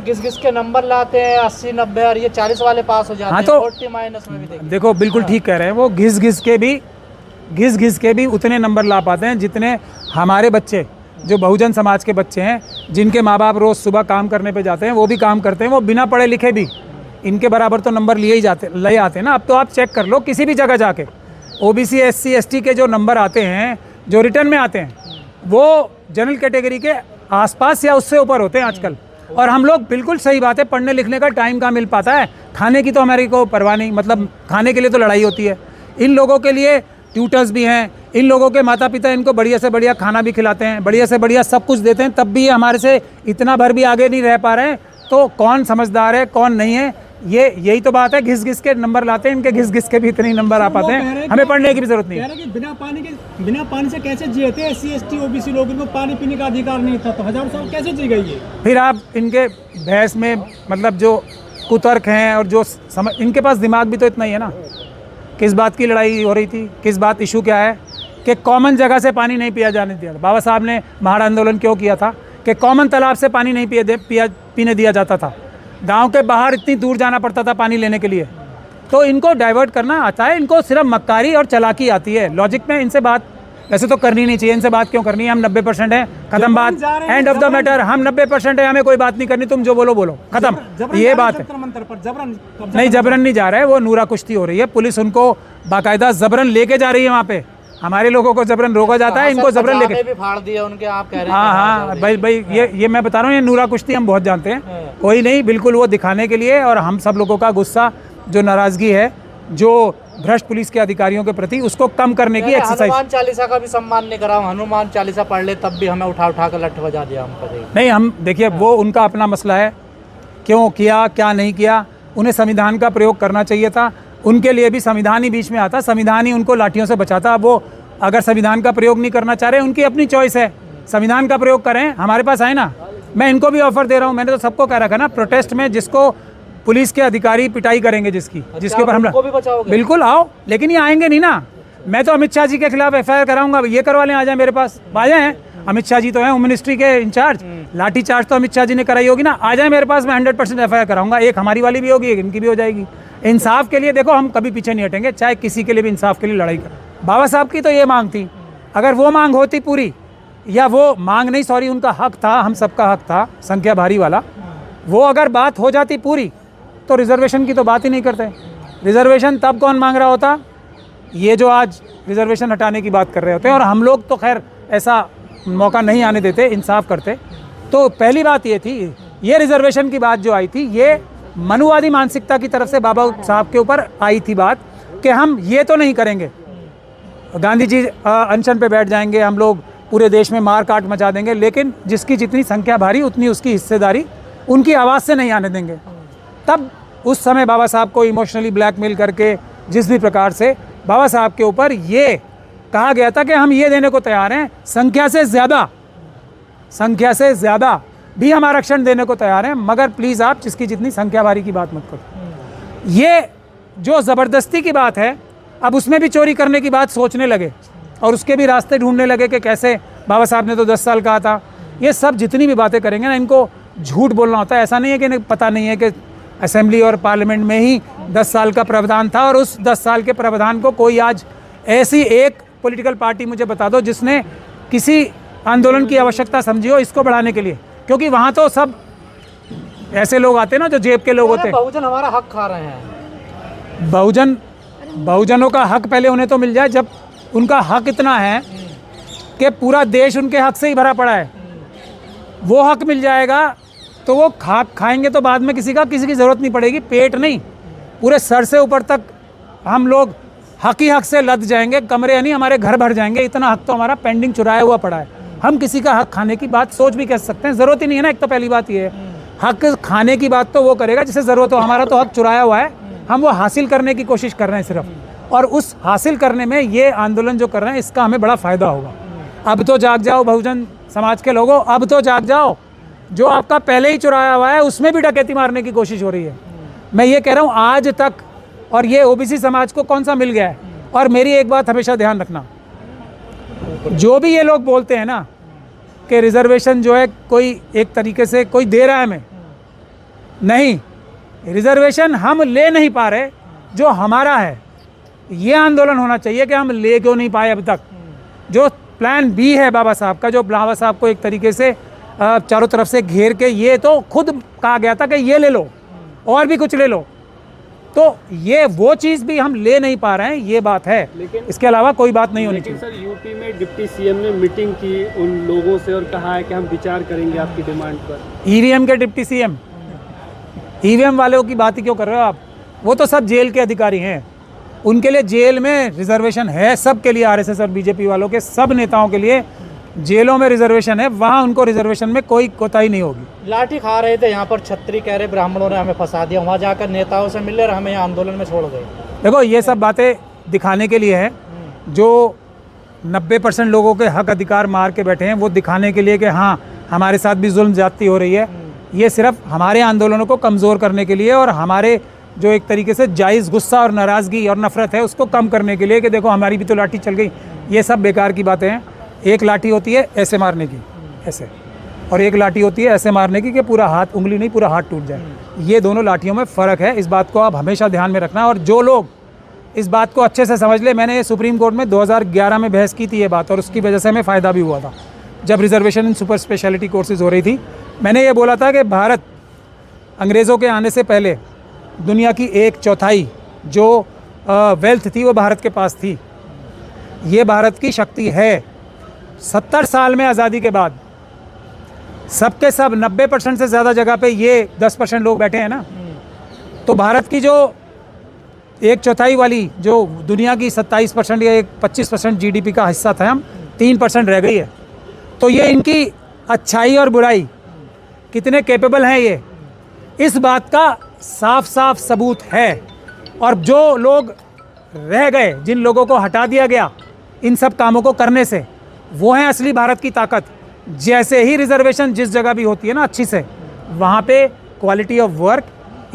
घिस घिस के नंबर लाते हैं 80 90 और ये 40 वाले पास हो जाते हैं। तो 40 माइनस में भी देखो बिल्कुल ठीक कह रहे हैं वो, घिस घिस के भी उतने नंबर ला पाते हैं जितने हमारे बच्चे जो बहुजन समाज के बच्चे हैं, जिनके माँ बाप रोज़ सुबह काम करने पे जाते हैं, वो भी काम करते हैं, वो बिना पढ़े लिखे भी इनके बराबर तो नंबर ले आते हैं ना। अब तो आप चेक कर लो किसी भी जगह जाके, ओबीसी SC ST के जो नंबर आते हैं, जो रिटर्न में आते हैं, वो जनरल कैटेगरी के आसपास या उससे ऊपर होते हैं आजकल। और हम लोग, बिल्कुल सही बात है, पढ़ने लिखने का टाइम कहाँ मिल पाता है, खाने की तो हमारी को परवाह नहीं, मतलब खाने के लिए तो लड़ाई होती है। इन लोगों के लिए ट्यूटर्स भी हैं, इन लोगों के माता पिता इनको बढ़िया से बढ़िया खाना भी खिलाते हैं, बढ़िया से बढ़िया सब कुछ देते हैं, तब भी ये हमारे से इतना भर भी आगे नहीं रह पा रहे हैं। तो कौन समझदार है कौन नहीं है, यही तो बात है। घिस घिस के नंबर लाते हैं, इनके घिस घिस के भी इतने ही नंबर आ पाते हैं, हमें पढ़ने की भी जरूरत नहीं है। कि बिना पानी से कैसे जिए थे SC ST OBC लोग, इनको पानी पीने का अधिकार नहीं था, तो 1000 साल कैसे जी गई ये? फिर आप इनके बहस में, मतलब जो कुतर्क हैं और जो इनके पास दिमाग भी तो इतना ही है ना। किस बात की लड़ाई हो रही थी, किस बात इशू क्या है कि कॉमन जगह से पानी नहीं पिया जाने दिया। बाबा साहब ने महाड़ आंदोलन क्यों किया था कि कॉमन तालाब से पानी नहीं पीने दिया जाता था, गांव के बाहर इतनी दूर जाना पड़ता था पानी लेने के लिए। तो इनको डाइवर्ट करना आता है, इनको सिर्फ मक्कारी और चालाकी आती है। लॉजिक में इनसे बात वैसे तो करनी नहीं चाहिए, इनसे बात क्यों करनी है, हम 90% है, खत्म बात, एंड ऑफ द मैटर। हम 90% है, हमें कोई बात नहीं करनी, तुम जो बोलो खत्म, ये बात है। नहीं, जबरन नहीं जा रहा है, वो नूरा कुश्ती हो रही है, पुलिस उनको बाकायदा जबरन लेके जा रही है वहाँ पे। हमारे लोगों को जबरन रोका जाता है, इनको जबरन लेके भी फाड़ दिया उनके, आप कह रहे हैं। हाँ भाई ये मैं बता रहा हूँ, ये नूरा कुश्ती हम बहुत जानते हैं, कोई नहीं, बिल्कुल वो दिखाने के लिए। और हम सब लोगों का गुस्सा, जो नाराजगी है, जो भ्रष्ट पुलिस के अधिकारियों के प्रति, उसको कम करने की एक्सरसाइज। हनुमान चालीसा का भी सम्मान नहीं करा, हनुमान चालीसा पढ़ ले तब भी हमें उठा कर लठ बजा दिया हमको। नहीं, हम देखिए वो उनका अपना मसला है, क्यों किया क्या नहीं किया, उन्हें संविधान का प्रयोग करना चाहिए था। उनके लिए भी संविधान ही बीच में आता, संविधान ही उनको लाठियों से बचाता। अब वो अगर संविधान का प्रयोग नहीं करना चाह रहे, उनकी अपनी चॉइस है, संविधान का प्रयोग करें, हमारे पास आए ना। मैं इनको भी ऑफर दे रहा हूँ, मैंने तो सबको कह रखा ना, प्रोटेस्ट में जिसको पुलिस के अधिकारी पिटाई करेंगे, जिसके ऊपर हमला, बिल्कुल आओ, लेकिन ये आएंगे नहीं ना। मैं तो अमित शाह जी के खिलाफ FIR कराऊंगा, ये करवा लें, आ जाए मेरे पास, आ जाए। अमित शाह जी तो हैं होम मिनिस्ट्री के इंचार्ज, लाठी चार्ज तो अमित शाह जी ने कराई होगी ना, आ जाए मेरे पास, मैं 100% FIR कराऊंगा। एक हमारी वाली भी होगी, एक इनकी भी हो जाएगी। इंसाफ के लिए देखो हम कभी पीछे नहीं हटेंगे, चाहे किसी के लिए भी इंसाफ के लिए लड़ाई करें। बाबा साहब की तो ये मांग थी, अगर वो मांग होती पूरी, या वो मांग नहीं, सॉरी, उनका हक था, हम सबका हक था, संख्या भारी वाला, वो अगर बात हो जाती पूरी, तो रिजर्वेशन की तो बात ही नहीं करते। रिजर्वेशन तब कौन मांग रहा होता, ये जो आज रिजर्वेशन हटाने की बात कर रहे होते हैं। और हम लोग तो खैर ऐसा मौका नहीं आने देते, इंसाफ करते। तो पहली बात ये थी, ये रिजर्वेशन की बात जो आई थी, ये मनुवादी मानसिकता की तरफ से बाबा साहब के ऊपर आई थी बात, कि हम ये तो नहीं करेंगे, गांधी जी अनशन पे बैठ जाएंगे, हम लोग पूरे देश में मार काट मचा देंगे, लेकिन जिसकी जितनी संख्या भारी उतनी उसकी हिस्सेदारी उनकी आवाज़ से नहीं आने देंगे। तब उस समय बाबा साहब को इमोशनली ब्लैकमेल करके, जिस भी प्रकार से बाबा साहब के ऊपर ये कहा गया था कि हम ये देने को तैयार हैं, संख्या से ज़्यादा भी हम आरक्षण देने को तैयार हैं, मगर प्लीज़ आप जिसकी जितनी संख्या भारी की बात मत करो। ये जो ज़बरदस्ती की बात है, अब उसमें भी चोरी करने की बात सोचने लगे और उसके भी रास्ते ढूंढने लगे कि कैसे, बाबा साहब ने तो 10 साल कहा था। ये सब जितनी भी बातें करेंगे ना, इनको झूठ बोलना होता है। ऐसा नहीं है कि इन्हें पता नहीं है कि असेंबली और पार्लियामेंट में ही 10 साल का प्रावधान था, और उस 10 साल के प्रावधान को कोई आज ऐसी एक पॉलिटिकल पार्टी मुझे बता दो जिसने किसी आंदोलन की आवश्यकता समझी हो इसको बढ़ाने के लिए। क्योंकि वहाँ तो सब ऐसे लोग आते हैं ना जो जेब के लोग होते हैं। बहुजन हमारा हक खा रहे हैं। बहुजनों का हक पहले उन्हें तो मिल जाए, जब उनका हक इतना है कि पूरा देश उनके हक से ही भरा पड़ा है, वो हक मिल जाएगा तो वो खाएंगे तो बाद में किसी की ज़रूरत नहीं पड़ेगी, पेट नहीं, पूरे सर से ऊपर तक हम लोग हक ही हक से लद जाएंगे, कमरे नहीं हमारे घर भर जाएंगे, इतना हक तो हमारा पेंडिंग चुराया हुआ पड़ा है। हम किसी का हक खाने की बात सोच भी कह सकते हैं, ज़रूरत ही नहीं है ना। एक तो पहली बात ये है, हक खाने की बात तो वो करेगा जिसे ज़रूरत हो, हमारा तो हक चुराया हुआ है, हम वो हासिल करने की कोशिश कर रहे हैं सिर्फ। और उस हासिल करने में ये आंदोलन जो कर रहे हैं, इसका हमें बड़ा फ़ायदा होगा। अब तो जाग जाओ बहुजन समाज के लोगों, अब तो जाग जाओ। जो आपका पहले ही चुराया हुआ है उसमें भी डकैती मारने की कोशिश हो रही है। मैं ये कह रहा हूँ आज तक, और ये ओबीसी समाज को कौन सा मिल गया है। और मेरी एक बात हमेशा ध्यान रखना, जो भी ये लोग बोलते हैं ना कि रिजर्वेशन जो है कोई एक तरीके से कोई दे रहा है हमें, नहीं, रिजर्वेशन हम ले नहीं पा रहे जो हमारा है। ये आंदोलन होना चाहिए कि हम ले क्यों नहीं पाए अब तक। जो प्लान बी है बाबा साहब का, जो बाबा साहब को एक तरीके से चारों तरफ से घेर के, ये तो खुद कहा गया था कि ये ले लो और भी कुछ ले लो, तो ये वो चीज़ भी हम ले नहीं पा रहे हैं, ये बात है। लेकिन इसके अलावा कोई बात नहीं होनी चाहिए। सर, यूपी में डिप्टी सीएम ने मीटिंग की उन लोगों से और कहा है कि हम विचार करेंगे आपकी डिमांड पर। ईवीएम के डिप्टी सीएम, ईवीएम वालों की बात ही क्यों कर रहे हो आप? वो तो सब जेल के अधिकारी हैं, उनके लिए जेल में रिजर्वेशन है, सब के लिए, आरएसएस और बीजेपी वालों के सब नेताओं के लिए जेलों में रिजर्वेशन है, वहाँ उनको रिजर्वेशन में कोई कोताही नहीं होगी। लाठी खा रहे थे यहाँ पर, छतरी कह रहे ब्राह्मणों ने हमें फंसा दिया, वहाँ जाकर नेताओं से मिले और हमें यहाँ आंदोलन में छोड़ गए। देखो, ये सब बातें दिखाने के लिए है, जो 90% लोगों के हक अधिकार मार के बैठे हैं, वो दिखाने के लिए कि हाँ हमारे साथ भी जुल्म ज्यादती हो रही है। ये सिर्फ हमारे आंदोलनों को कमज़ोर करने के लिए और हमारे जो एक तरीके से जायज़ गुस्सा और नाराज़गी और नफ़रत है उसको कम करने के लिए कि देखो हमारी भी तो लाठी चल गई। ये सब बेकार की बातें हैं। एक लाठी होती है ऐसे मारने की, ऐसे, और एक लाठी होती है ऐसे मारने की कि पूरा हाथ, उंगली नहीं पूरा हाथ टूट जाए। ये दोनों लाठियों में फ़र्क है, इस बात को आप हमेशा ध्यान में रखना। और जो लोग इस बात को अच्छे से समझ ले, मैंने ये सुप्रीम कोर्ट में 2011 में बहस की थी ये बात, और उसकी वजह से हमें फ़ायदा भी हुआ था। जब रिजर्वेशन इन सुपर स्पेशलिटी कोर्सेज़ हो रही थी, मैंने ये बोला था कि भारत अंग्रेज़ों के आने से पहले दुनिया की 1/4 जो वेल्थ थी वो भारत के पास थी। ये भारत की शक्ति है। 70 साल में आज़ादी के बाद सबके सब 90% से ज़्यादा जगह पे ये 10% लोग बैठे हैं ना, तो भारत की जो 1/4 वाली जो दुनिया की 27% या 25% जीडीपी का हिस्सा था, हम 3% रह गई है। तो ये इनकी अच्छाई और बुराई कितने कैपेबल हैं, ये इस बात का साफ साफ सबूत है। और जो लोग रह गए, जिन लोगों को हटा दिया गया इन सब कामों को करने से, वो हैं असली भारत की ताकत। जैसे ही रिजर्वेशन जिस जगह भी होती है ना अच्छी से, वहाँ पे क्वालिटी ऑफ वर्क,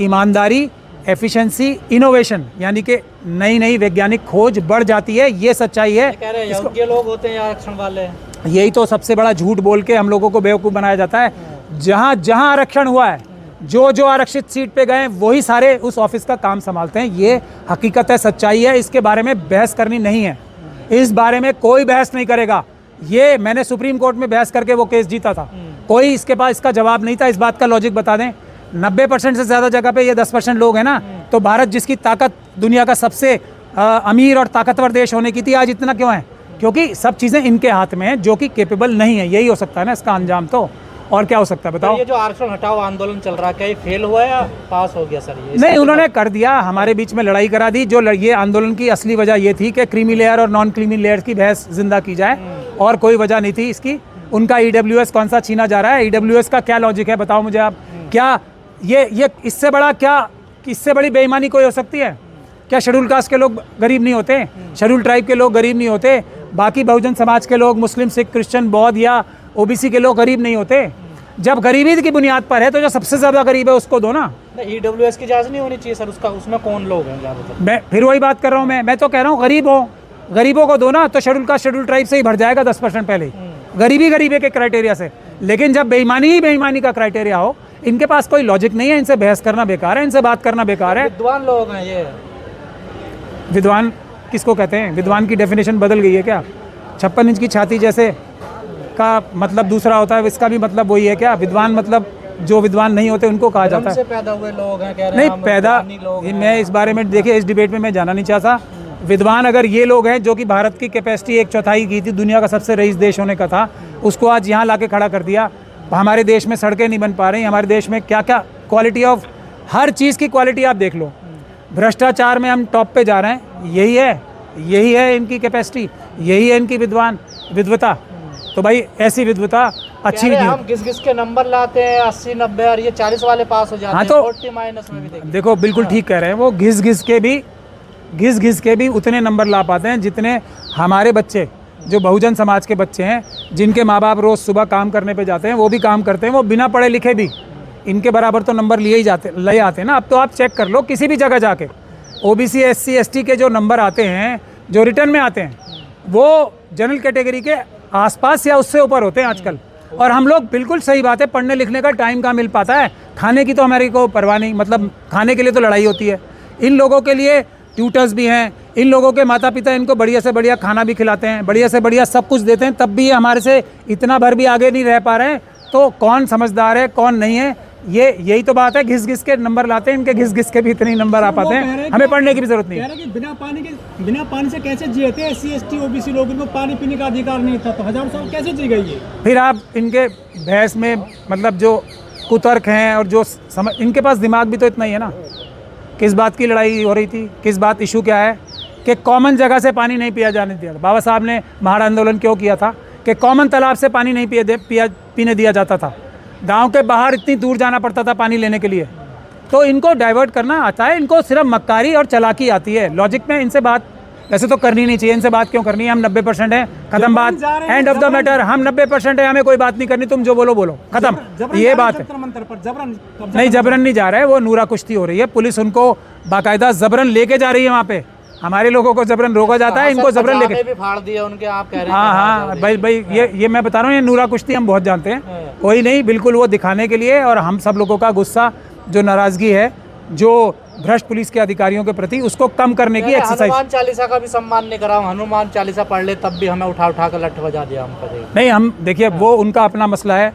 ईमानदारी, एफिशिएंसी, इनोवेशन, यानी कि नई नई वैज्ञानिक खोज बढ़ जाती है। ये सच्चाई है। कह रहे योग्य लोग होते हैं आरक्षण वाले। यही तो सबसे बड़ा झूठ बोल के हम लोगों को बेवकूफ़ बनाया जाता है। जहाँ जहाँ आरक्षण हुआ है, जो जो आरक्षित सीट पे गए, वही सारे उस ऑफिस का काम संभालते हैं। ये हकीकत है, सच्चाई है। इसके बारे में बहस करनी नहीं है, इस बारे में कोई बहस नहीं करेगा। ये मैंने सुप्रीम कोर्ट में बहस करके वो केस जीता था, कोई इसके पास इसका जवाब नहीं था। इस बात का लॉजिक बता दें, 90% से ज़्यादा जगह पे ये 10% लोग हैं ना, तो भारत जिसकी ताकत दुनिया का सबसे अमीर और ताकतवर देश होने की थी, आज इतना क्यों है? क्योंकि सब चीज़ें इनके हाथ में हैं जो कि कैपेबल नहीं है। यही हो सकता है ना इसका अंजाम, तो और क्या हो सकता है बताओ? ये जो आरक्षण हटाओ आंदोलन चल रहा है, क्या ये फेल हुआ या पास हो गया सर? ये नहीं, उन्होंने कर दिया, हमारे बीच में लड़ाई करा दी। जो ये आंदोलन की असली वजह ये थी कि क्रीमी लेयर और नॉन क्रीमी लेयर की बहस जिंदा की जाए, और कोई वजह नहीं थी इसकी। उनका ईडब्ल्यूएस कौन सा छीना जा रहा है? ईडब्ल्यूएस का क्या लॉजिक है बताओ मुझे आप? क्या ये इससे बड़ा, क्या इससे बड़ी बेईमानी कोई हो सकती है? क्या शेड्यूल कास्ट के लोग गरीब नहीं होते? शेड्यूल ट्राइब के लोग गरीब नहीं होते? बाकी बहुजन समाज के लोग, मुस्लिम, सिख, क्रिश्चियन, बौद्ध या ओबीसी के लोग गरीब नहीं होते? जब गरीबी की बुनियाद पर है तो जो सबसे ज़्यादा गरीब है उसको दो ना। ईडब्ल्यूएस की जांच नहीं होनी चाहिए सर? उसमें कौन लोग हैं? मैं फिर वही बात कर रहा हूँ, मैं तो कह रहा हूँ गरीबों को दो ना, तो शेड्यूल कास्ट, शेड्यूल ट्राइब से ही भर जाएगा 10% पहले ही, गरीबी के क्राइटेरिया से। लेकिन जब बेईमानी ही बेईमानी का क्राइटेरिया हो, इनके पास कोई लॉजिक नहीं है, इनसे बहस करना बेकार है, इनसे बात करना बेकार है। विद्वान लोग हैं ये। विद्वान किसको कहते हैं? विद्वान की डेफिनेशन बदल गई है क्या? 56 इंच की छाती जैसे का मतलब दूसरा होता है, इसका भी मतलब वही है क्या? विद्वान मतलब जो विद्वान नहीं होते उनको कहा जाता है। से पैदा हुए लोग हैं, कह रहे नहीं हैं पैदा, मैं इस बारे में, देखिए इस डिबेट में मैं जाना नहीं चाहता। विद्वान अगर ये लोग हैं जो कि भारत की कैपेसिटी 1/4 की थी, दुनिया का सबसे रईस देश होने का था, उसको आज यहाँ ला के खड़ा कर दिया। हमारे देश में सड़कें नहीं बन पा रही, हमारे देश में क्या क्या क्वालिटी ऑफ, हर चीज़ की क्वालिटी आप देख लो। भ्रष्टाचार में हम टॉप पे जा रहे हैं, यही है इनकी कैपेसिटी, यही है इनकी विद्वता। तो भाई ऐसी विद्वता अच्छी नहीं। हम घिस के नंबर लाते हैं 80, 90 और ये 40 वाले पास हो जाते हैं। तो 40 माइनस में भी देखो बिल्कुल ठीक कह रहे हैं वो, घिस के भी उतने नंबर ला पाते हैं जितने हमारे बच्चे, जो बहुजन समाज के बच्चे हैं, जिनके माँ बाप रोज़ सुबह काम करने पे जाते हैं, वो भी काम करते हैं, वो बिना पढ़े लिखे भी इनके बराबर तो नंबर ले आते हैं ना। अब तो आप चेक कर लो किसी भी जगह जाके, ओबीसी, एससी, एसटी के जो नंबर आते हैं, जो रिटर्न में आते हैं, वो जनरल कैटेगरी के आसपास या उससे ऊपर होते हैं आजकल। और हम लोग, बिल्कुल सही बात है, पढ़ने लिखने का टाइम कहाँ मिल पाता है, खाने की तो हमारी को परवाह नहीं, मतलब खाने के लिए तो लड़ाई होती है। इन लोगों के लिए ट्यूटर्स भी हैं, इन लोगों के माता पिता इनको बढ़िया से बढ़िया खाना भी खिलाते हैं, बढ़िया से बढ़िया सब कुछ देते हैं, तब भी ये हमारे से इतना भर भी आगे नहीं रह पा रहे हैं। तो कौन समझदार है कौन नहीं है, ये यही तो बात है। घिस घिस के नंबर लाते हैं, इनके घिस घिस के भी इतने ही नंबर आ पाते हैं, हमें पढ़ने की भी जरूरत नहीं कह है। रहे हैं कि बिना पानी से कैसे जिए थे SC ST OBC लोग, इनको पानी पीने का अधिकार नहीं था, तो हजारों साल कैसे जी गई ये? फिर आप इनके बहस में, मतलब जो कुतर्क हैं और जो समझ, इनके पास दिमाग भी तो इतना ही है ना। किस बात की लड़ाई हो रही थी, किस बात इशू क्या है कि कॉमन जगह से पानी नहीं पिया जाने दिया। बाबा साहब ने महाड़ आंदोलन क्यों किया था कि कॉमन तालाब से पानी नहीं पीने दिया जाता था, गांव के बाहर इतनी दूर जाना पड़ता था पानी लेने के लिए। तो इनको डाइवर्ट करना आता है, इनको सिर्फ मक्कारी और चालाकी आती है। लॉजिक में इनसे बात वैसे तो करनी नहीं चाहिए, इनसे बात क्यों करनी है, हम 90% है, खत्म बात, एंड ऑफ द मैटर। हम 90% है, हमें कोई बात नहीं करनी, तुम जो बोलो बोलो, खत्म, ये बात है। नहीं, जबरन नहीं जा रहा है, वो नूरा कुश्ती हो रही है, पुलिस उनको बाकायदा जबरन लेके जा रही है वहाँ पे। हमारे लोगों को जबरन रोका जाता है, इनको जबरन लेके भी फाड़ दिया उनके, आप कह रहे हैं। हाँ, भाई ये मैं बता रहा हूँ, ये नूरा कुश्ती हम बहुत जानते हैं, कोई नहीं, बिल्कुल वो दिखाने के लिए। और हम सब लोगों का गुस्सा, जो नाराजगी है, जो भ्रष्ट पुलिस के अधिकारियों के प्रति, उसको कम करने की एक्सरसाइज। हनुमान चालीसा का भी सम्मान नहीं करा, हनुमान चालीसा पढ़ ले तब भी हमें उठा उठा कर लठ बजा दिया हमको। नहीं, हम देखिए, वो उनका अपना मसला है।